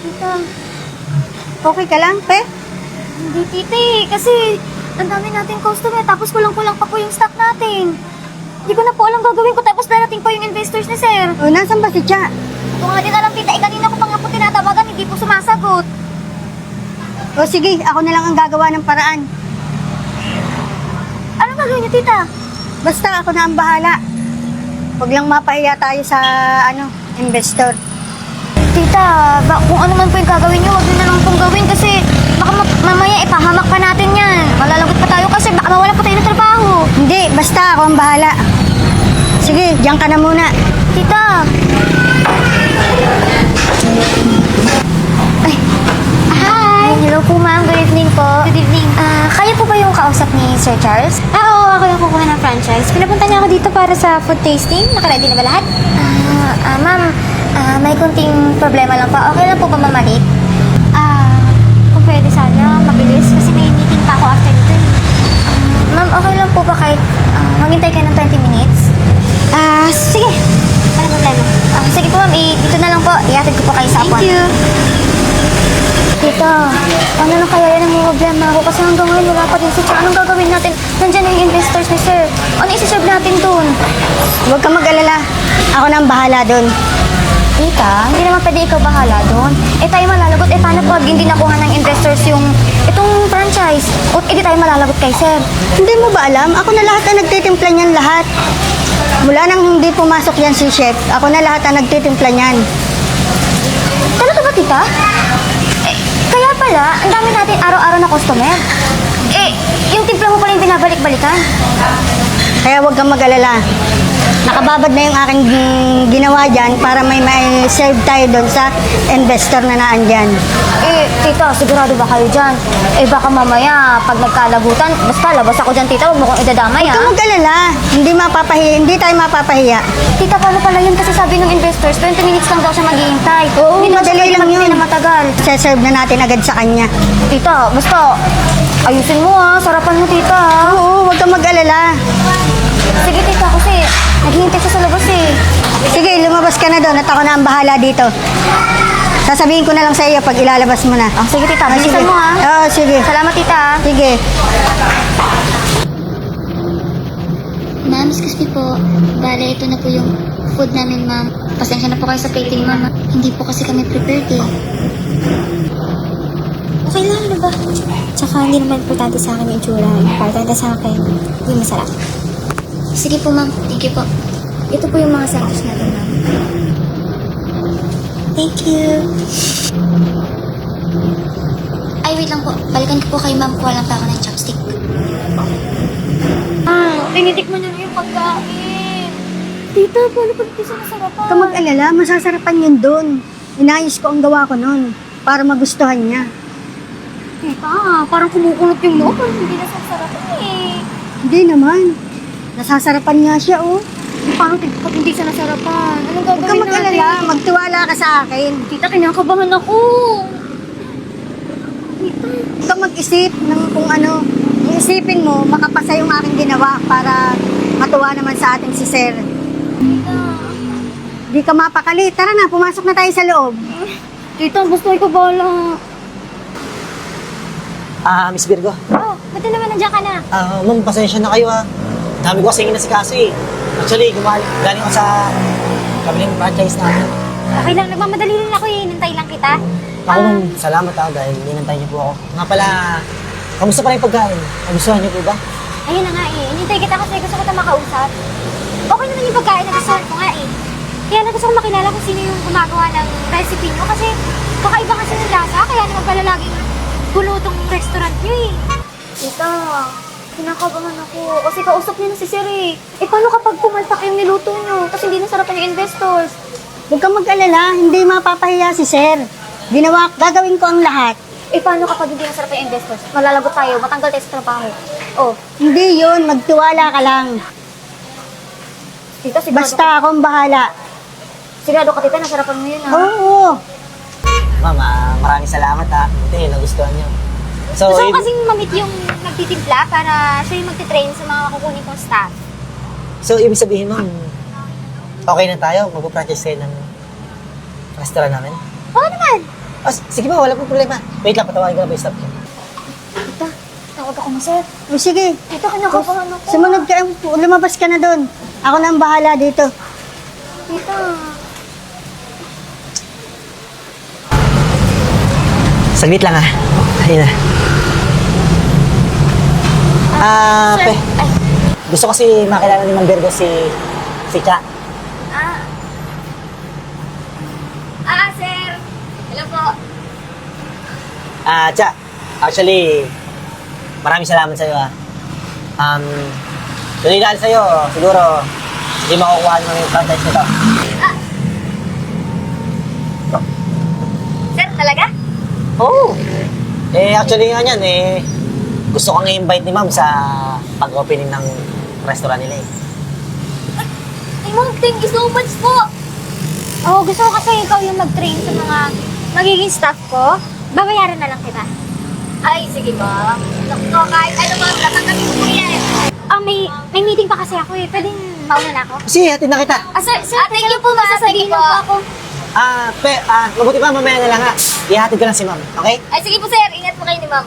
Tita, Okay ka lang, pe? hindi tita kasi ang dami nating customer tapos kulang-kulang pa po yung stock natin. Hindi ko na po alam gagawin ko tapos darating pa yung investors ni sir. O, nasan ba si Cha? Kung nga din alam tita, kanina ko pa nga po tinatawagan, hindi po sumasagot. O sige, ako na lang ang gagawa ng paraan. Anong gagawin niyo tita? Basta ako na ang bahala. Huwag lang mapahiya tayo sa, investor. Tita, kung ano man po yung gagawin niyo, huwag niyo na lang pong gawin kasi baka mamaya ipahamak pa natin yan. Malalagot pa tayo kasi baka mawala pa tayo ng trabaho. Hindi, basta ako ang bahala. Sige, diyan ka na muna. Tita! Ay, hi! Hello po ma'am, good evening po. Good evening. Kaya po ba yung kausap ni Sir Charles? Oo, ako yung kukuha ng franchise. Pinapunta niya ako dito para sa food tasting. Nakaready na ba lahat? Ma'am, may kunting problema lang po. Okay lang po ba mamalit? Kung pwede sana, mabilis. Kasi may meeting pa ako after nito. Ma'am, okay lang po ba kahit maghintay kayo ng 20 minutes? Sige. Ano problema? Sige po ma'am, dito na lang po. Iatid ko po kayo sa Thank you. Tita, ano na kaya yan ang problema ako? Kasi hanggang ngayon wala pa din si Cha. Anong gagawin natin? Nandiyan na yung investors ni Sir. Ano isi-serve natin dun? Huwag ka mag-alala. Ako na ang bahala doon. Tita, hindi naman pwede ikaw bahala dun. Tayo malalagot. Paano pag hindi nakuha ng investors itong franchise? O di tayo malalagot kay Sir. Hindi mo ba alam? Ako na lahat ang nagtitimpla niyan lahat. Mula nang hindi pumasok yan si Chef, ako na lahat ang nagtitimpla niyan. Talaga ba, Tita? Kaya pala, ang dami natin araw-araw na customer. Yung timpla mo pala yung binabalik-balikan. Kaya huwag kang mag-alala. Nakababad na yung aking ginawa dyan para may serve tayo doon sa investor na naandyan. Tita, sigurado ba kayo dyan? Baka mamaya, pag nagkalabutan, basta labas ako dyan, Tita, huwag mo kong idadamay, Huwag kang mag-alala. Hindi tayo mapapahiya. Tita, paano pala yun? Kasi sabi ng investors, 20 minutes lang daw siya maghihintay. Oo, Hindi daw siya madali pwede lang maghintay yun. na matagal. Serve na natin agad sa kanya. Tita, basta, ayusin mo sarapan mo, Tita. Oo, huwag kang mag-alala. Sige, Tita, kasi naghihintay siya sa labas Sige, lumabas ka na doon at ako na ang bahala dito. Sasabihin ko na lang sa iyo pag ilalabas mo na. Sige, Tita, Sige. bilisan mo Oo, sige. Salamat, Tita. Sige. Ma'am, excuse me po. Bale, ito na po yung food namin, ma'am. Pasensya na po kayo sa plating, ma'am. Hindi po kasi kami prepared eh. Okay lang, diba? Tsaka hindi naman importante sa akin yung itsura. Importante sa akin yung masarap. Sige po, ma'am. Thank you po. Ito po yung mga sandwich natin, ma'am. Thank you. Ay, wait lang po. Balikan ko po kayo, ma'am. Kuha lang pa ako ng chopstick. Tinitikman niyo yung pagkain. Tita, paano pag hindi siya nasarapan? Huwag kang mag-alala, masasarapan yun doon. Inayos ko ang gawa ko noon para magustuhan niya. Tita, parang kumukulot yung loob. Parang hindi na sasarapan Hindi naman. Nasasarapan nga siya, oh. Paano pag hindi siya nasarapan? Anong Huwag gagawin kang mag-alala, natin? magtiwala ka sa akin. Tita, kinakabahan ako. Huwag kang mag-isip ng kung ano. Iisipin mo, makapasa yung aking ginawa para matuwa naman sa ating si Sir. Di ka mapakali. Tara na, pumasok na tayo sa loob. Tita, gusto ko bala. Miss Virgo. Buti naman nandiyan ka na. Ma'am, pasensya na kayo ha. Dami ko kasing inasikaso eh. Actually, galing ako sa kabilang franchise namin. Okay lang, nagmamadali rin ako eh. Nintay lang kita. Ako ma'am, salamat dahil ninantay niyo po ako. Nga pala, kamusta pa rin yung pagkain? Nagustuhan niyo po ba? Ayun na nga eh. Nintay kita kasi gusto kita makausap. Okay naman yung pagkain na gusto ko nga eh. Kaya na gusto ko makilala kung sino yung gumagawa ng recipe nyo kasi kakaiba kasi ng lasa. Kaya naman pala laging gulo tong restaurant nyo eh. Tita, kinakabahan ako. Kasi kausap niyo na si Sir paano kapag pumalpak yung niluto niyo? Kasi hindi nasarapan yung investors. Huwag kang mag-alala, hindi mapapahiya si Sir. Gagawin ko ang lahat. Paano kapag hindi nasarapan yung investors? Malalagot tayo, matanggal tayo sa trabaho. Hindi yun, magtiwala ka lang. Tita, sigurado Basta akong bahala. Sigurado ka, Tita, nasarapan mo yun, Oo. Ma'am, maraming salamat ha. Buti, nagustuhan niyo. So, Gusto ko kasing mamit yung nagtitimpla para siya yung magtitrain sa mga kukunin kong staff. so, ibig sabihin ma'am, okay na tayo? Mag-practice kayo ng restaurant namin? Oo naman. Ah, sige ba, wala pong problema. Wait lang, patawagin ko na ba yung staff ko. Tita, tawag ako na, sir. O sige, Tita, kinakabahan ako. sumunod ka, lumabas ka na doon. Ako na ang bahala dito. Tita. Saglit lang ah. Ayun na. Sir, Pe. Gusto ko kasi makilala ni Mang Virgo si Cha. Sir. Hello po. Cha, actually, maraming salamat sa'yo ah. Tuloy dahil sa'yo, siguro, hindi makukuha naman yung franchise nito. Sir, talaga? Oo. Actually nga yan, gusto kong i-invite ni Ma'am sa pag-opening ng restaurant nila eh. Ay, ma'am, thank you so much po. Oo, gusto ko kasi ikaw yung mag-train sa mga magiging staff ko. Babayaran na lang kita. Ay, sige ma'am. Naku, kahit ano ma'am, natanggapin ko yan. May meeting pa kasi ako eh. Pwedeng mauna na ako? Sige, hatid na kita. Sir, thank you po, ma'am. Sasabihin Thank you lang po. po ako. Mabuti pa, mamaya na lang ha. Ihatid ko lang si Ma'am, okay? Ay, sige po sir, ingat po kayo ni ma'am.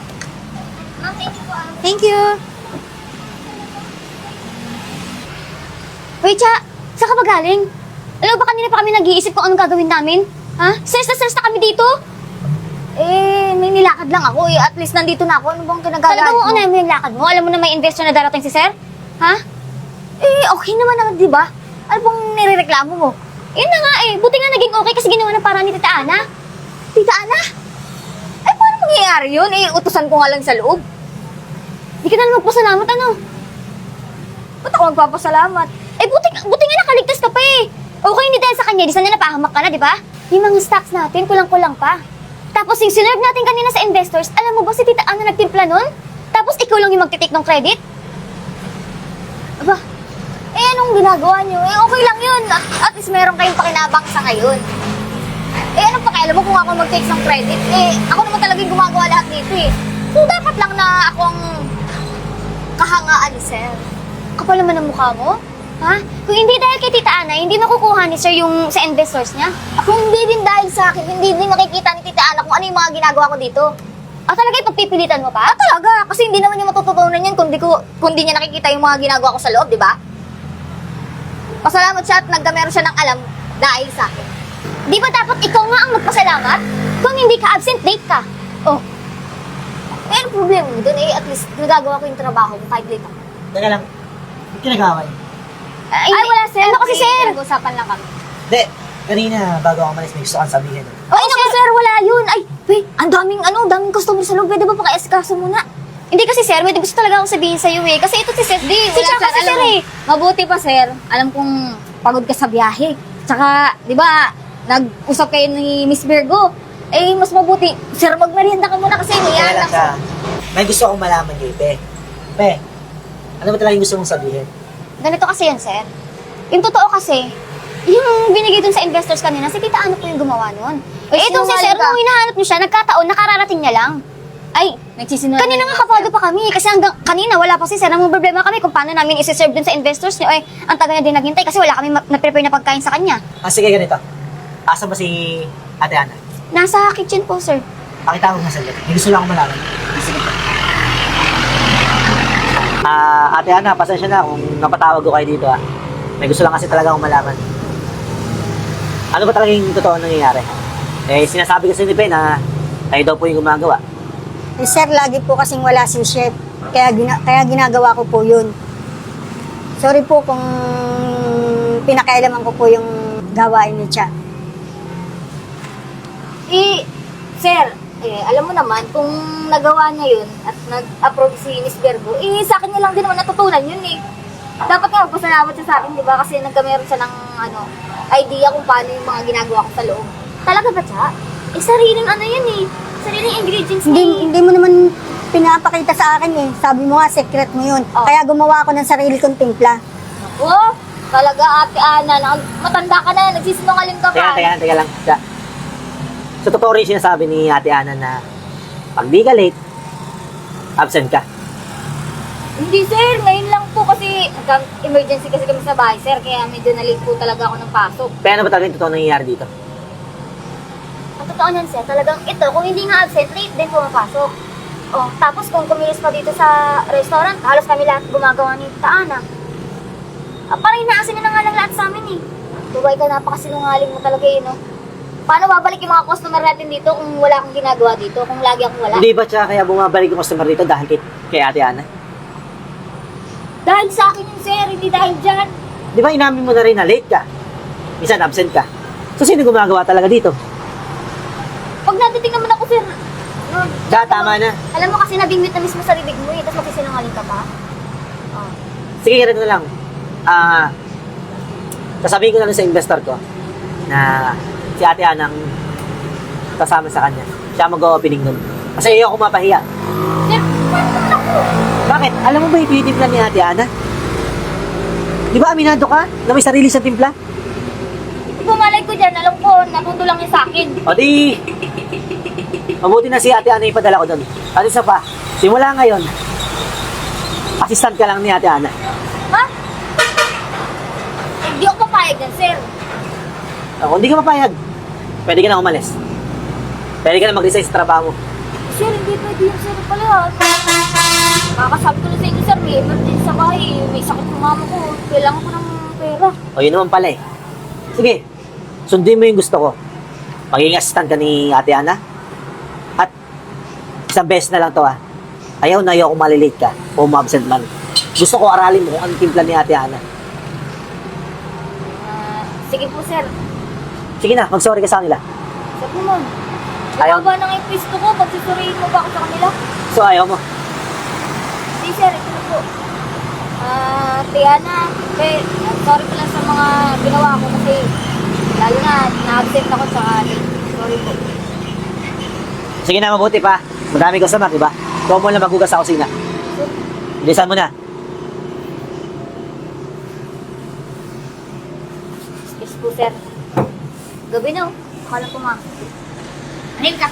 Ma'am, thank you po. Thank you. Wait, Cha. Saan ka ba galing? Alam mo ba kanina pa kami nag-iisip kung anong gagawin namin? Ha? Stress na kami dito? May nilakad lang ako eh. At least nandito na ako. Ano bang kinagagawa Talagang mo? uunahin mo yung lakad mo? Alam mo na may investor na darating si Sir? Ha? Okay naman na, di ba? Ano bang nirereklamo mo? Yun na nga eh. Buti nga naging okay kasi ginawa ng parang ni Tita Ana. Tita Ana? Paano mangyayari yun? Utusan ko nga lang sa loob. Di ka na magpasalamat ano? Ba't ako magpapasalamat? Buti nga nakaligtas ka pa eh. Okay, hindi dahil sa kanya, di sana napahamak ka na, di ba? Yung mga stocks natin, kulang-kulang pa. Tapos yung sinerve natin kanina sa investors, alam mo ba si Tita Ana nagtimpla nun? Tapos ikaw lang yung magtitake ng credit? Aba, anong ginagawa niyo? Okay lang yun. At least meron kayong pakinabang sa ngayon. Anong pakialam mo kung ako mag-take ng credit? Ako naman talaga yung gumagawa lahat dito eh. So, dapat lang na ako ang kahangaan ni Sir. Kapal naman ang mukha mo? Ha? Kung hindi dahil kay Tita Ana, hindi makukuha ni Sir yung sa investors niya. Ako hindi din dahil sa akin, hindi din makikita ni Tita Ana kung ano yung mga ginagawa ko dito. Talaga ipagpipilitan mo pa? Talaga, kasi hindi naman niya matututunan yan kundi niya nakikita yung mga ginagawa ko sa loob, di ba? Pasalamat siya at meron siya ng alam dahil sa akin. Di ba dapat ikaw nga ang magpasalamat? Kung hindi ka absent, late ka. Oh, Anong problema mo dun? At least nagagawa ko yung trabaho ko kahit late ako. Teka lang, yung kinagawa yun. ay wala Sir. Ano kasi Sir? Nag-usapan lang kami. Hindi, kanina bago ako malis, may gusto kang sabihin. Ay, naku sir, wala yun. Ay, wait, ang daming customer sa loob. Pwede ba paka-escaso muna? Hindi kasi Sir, may gusto talaga akong sabihin sa'yo eh. Kasi ito si Sir. Di, Si wala Cha sir, kasi alam Sir mo, eh. Mabuti pa sir, alam kong pagod ka sa biyahe. Tsaka, di ba, nag-usap kayo ni Miss Virgo. Mas mabuti, sir, magmerienda ka muna kasi Teka niyan. lang siya. May gusto akong malaman dito eh. Pe, ano ba talaga yung gusto mong sabihin? Ganito kasi yan Sir. Yung totoo kasi, yung binigay dun sa investors kanina, si Tita Ana po yung gumawa nun. Itong si Sir, sinungaling ka. nung hinahanap niyo siya, nagkataon, nakararating niya lang. Ay, Nagsisinungaling. kanina nga kapado pa kami kasi hanggang kanina wala pa si Sir. Ang problema kami kung paano namin isi-serve dun sa investors niyo. Ang tagal niya din naghintay kasi wala kami na-prepare na pagkain sa kanya. Sige, ganito. Asa ba si Ate Ana? Nasa kitchen po, Sir. Pakita ko nga saglit. May gusto lang akong malaman. Ate Ana, pasensya na kung napatawag ko kayo dito ah. May gusto lang kasi talaga akong malaman. Ano ba talaga yung totoo nangyayari? Sinasabi kasi ni Ben na kayo daw po yung gumagawa. Sir, lagi po kasing wala si chef. Kaya ginagawa ko po yun. Sorry po kung pinakailaman ko po yung gawain ni Cha. Sir, alam mo naman, kung nagawa niya yun at nag-approve si Miss Virgo, sa akin niya lang din naman natutunan yun eh. Dapat nga magpasalamat siya sa akin, di ba? Kasi nagkameron siya ng idea kung paano yung mga ginagawa ko sa loob. Talaga ba, Cha? Sariling ano yan eh. Sariling ingredients Hindi mo naman pinapakita sa akin eh. Sabi mo nga, secret mo yun. Oh. Kaya gumawa ako ng sarili kong timpla. Oh, talaga Ate Ana, matanda ka na, nagsisinungaling ka pa. Teka lang. So, totoo rin sinasabi ni Ate Ana na pag di ka late, absent ka. Hindi sir, ngayon lang po kasi emergency kasi kami sa bahay sir, kaya medyo na-late po talaga ako ng pasok. Pero ano ba talaga yung totoo nangyayari dito? Ang totoo niyan, sir, talagang ito, kung hindi nga absent, late din pumapasok. Oh, tapos kung kumilos pa dito sa restaurant, halos kami lahat gumagawa ni Tita Ana. Parang inaasin na nga lang lahat sa amin eh. Dubai ka, napakasinungaling mo talaga no? Paano babalik yung mga customer natin dito kung wala akong ginagawa dito, kung lagi akong wala? Hindi ba siya kaya bumabalik yung customer dito dahil kay Ate Ana? Dahil sa akin yun, sir, hindi dahil dyan. Di ba inamin mo na rin na late ka? Minsan absent ka. So sino gumagawa talaga dito? Pag natiting naman ako, sir, Tama na. alam mo kasi nabingwit na mismo sa bibig mo eh, tapos magsisinungaling ka pa. Oh. Sige, ganito na lang. Sasabihin ko na lang sa investor ko na si Ate Ana ang kasama sa kanya. Siya mag-opening nun. Kasi ayoko mapahiya. Sir, paano naman ako? Bakit? Alam mo ba yung tinitimpla ni Ate Ana? Di ba aminado ka na may sarili siyang timpla? Pumalay ko dyan, alam ko, natuto lang niya sa akin. O di, mabuti na si Ate Ana yung padala ko doon. At isa pa, simula ngayon, assistant ka lang ni Ate Ana. Ha? Hindi ako papayag yan, sir. Kung hindi ka mapayag, pwede ka na umalis. Pwede ka na mag-resign sa trabaho mo. Sir, hindi pwede yun, sir, pala. Kakasabi ko na sa inyo, sir, may emergency sa bahay. May sakit ng mama ko. Kailangan ko ng pera. O yun naman pala eh. Sige, sundin mo yung gusto ko. Maging assistant ka ni Ate Ana. At isang beses na lang to ayaw na ayaw kung malilate ka o ma-absent man. Gusto ko aralin mo kung anong timpla ni Ate Ana. Sige po, sir. Sige na, mag-sorry ka sa kanila. Sir po, ma'am. Ayaw. Ayaw ba nang ipisto ko? Pagsusurihin mo ba ako sa kanila? So ayaw mo. Hindi, sir. Ito na po. Tiana, sorry pala sa mga ginawa ko kasi lalo na na-absent ako sa akin. Sorry po. Sige na, mabuti pa. Madami customer, di ba? Ikaw mo lang maghugas sa kusina. Bilisan mo na. Yes po, sir. Gabi na, oh. Akala ko, ma'am. Anil ka.